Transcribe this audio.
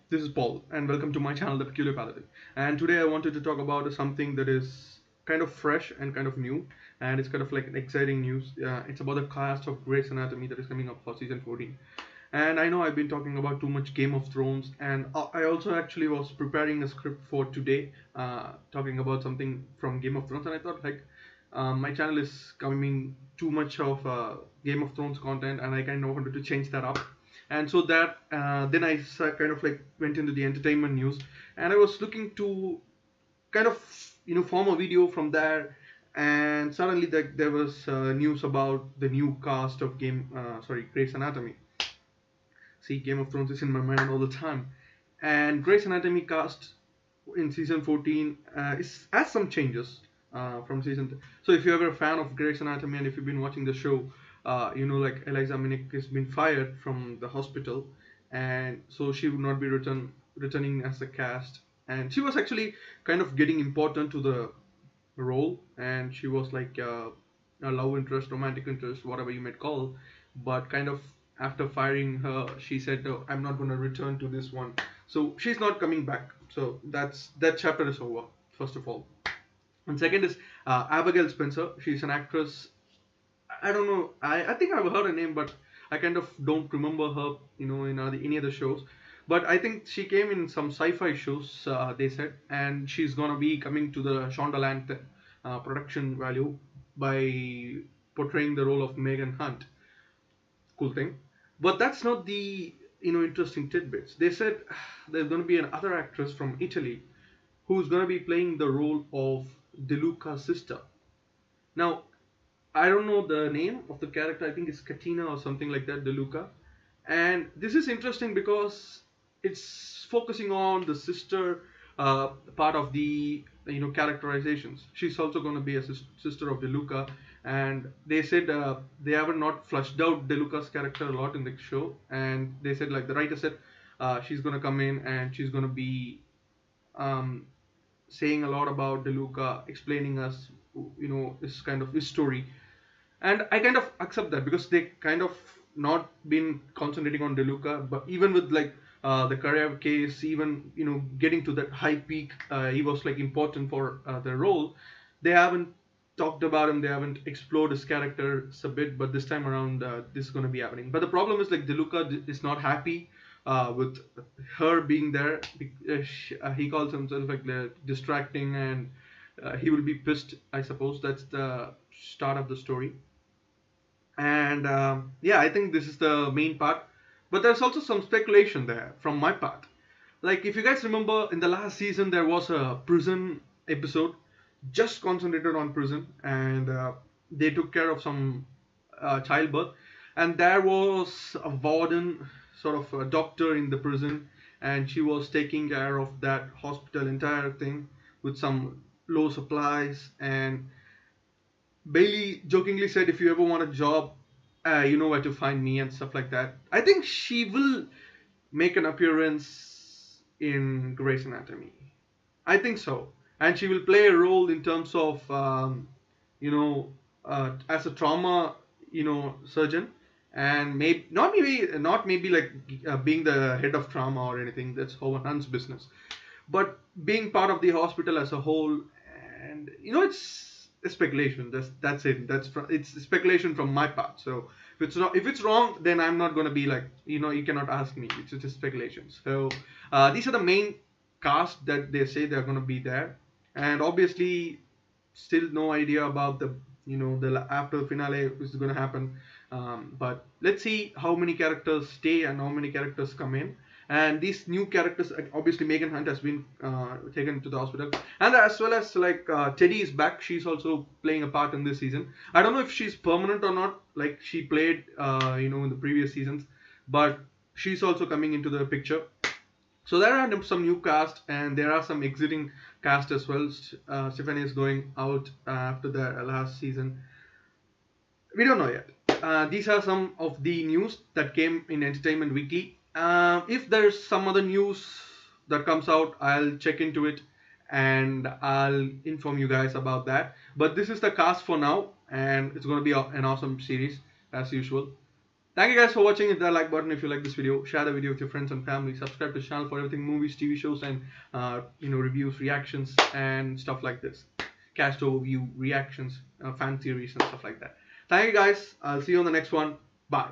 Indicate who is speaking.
Speaker 1: this is Paul, and welcome to my channel, The Peculiar Paladin. And today I wanted to talk about something that is kind of fresh and kind of new, and it's kind of like an exciting news. It's about the cast of Grey's Anatomy that is coming up for season 14. And I know I've been talking about too much Game of Thrones, and I also actually was preparing a script for today, talking about something from Game of Thrones, and I thought like my channel is coming too much of Game of Thrones content, and I kind of wanted to change that up. And so that then I kind of like went into the entertainment news, and I was looking to kind of form a video from there, and suddenly there was news about the new cast of Grey's Anatomy. See, Game of Thrones is in my mind all the time, and Grey's Anatomy cast in season 14 has some changes from so if you're ever a fan of Grey's Anatomy and if you've been watching the show, like Eliza Minnick has been fired from the hospital, and so she would not be returning as a cast, and she was actually kind of getting important to the role, and she was like a love interest, romantic interest, whatever you might call, but kind of after firing her, she said, "Oh, I'm not going to return to this one." So she's not coming back. So that chapter is over. First of all, and second is Abigail Spencer. She's an actress. I don't know. I think I've heard her name, but I kind of don't remember her. In any other shows. But I think she came in some sci-fi shows. They said, and she's gonna be coming to the Shondaland production value by portraying the role of Megan Hunt. Cool thing. But that's not the interesting tidbits. They said there's gonna be another actress from Italy who's gonna be playing the role of DeLuca's sister. Now, I don't know the name of the character. I think it's Katina or something like that, DeLuca. And this is interesting because it's focusing on the sister part of the characterizations. She's also going to be a sister of DeLuca, and they said they haven't not flushed out DeLuca's character a lot in the show, and they said like the writer said she's going to come in and she's going to be um, saying a lot about DeLuca, explaining us this kind of his story, and I kind of accept that because they kind of not been concentrating on DeLuca, but even with like the career case, even getting to that high peak, he was like important for the role. They haven't talked about him, they haven't explored his character a bit, but this time around this is going to be happening. But the problem is like DeLuca is not happy with her being there. He calls himself like distracting, and he will be pissed. I suppose that's the start of the story, and yeah, I think this is the main part, but there's also some speculation there from my part. Like, if you guys remember, in the last season there was a prison episode just concentrated on prison, and they took care of some childbirth, and there was a warden, sort of a doctor in the prison, and she was taking care of that hospital entire thing with some low supplies. And Bailey jokingly said, "If you ever want a job, you know where to find me," and stuff like that. I think she will make an appearance in Grey's Anatomy. I think so, and she will play a role in terms of, as a trauma, surgeon, and maybe like being the head of trauma or anything. That's Howard Hunt's business, but being part of the hospital as a whole. And it's speculation. That's it. It's speculation from my part. So if it's wrong, then I'm not going to be like, you cannot ask me. It's just speculation. So these are the main cast that they say they're going to be there, and obviously still no idea about the after finale which is going to happen. But let's see how many characters stay and how many characters come in. And these new characters, obviously Megan Hunt has been taken to the hospital, and as well as like Teddy is back. She's also playing a part in this season. I don't know if she's permanent or not, like she played in the previous seasons, but she's also coming into the picture. So there are some new cast, and there are some exiting cast as well. Stephanie is going out after the last season. We don't know yet. These are some of the news that came in Entertainment Weekly. If there's some other news that comes out, I'll check into it and I'll inform you guys about that. But this is the cast for now, and it's going to be an awesome series as usual. Thank you guys for watching. Hit that like button if you like this video. Share the video with your friends and family. Subscribe to the channel for everything movies, TV shows, and reviews, reactions, and stuff like this. Cast overview, reactions, fan theories, and stuff like that. Thank you guys. I'll see you on the next one. Bye.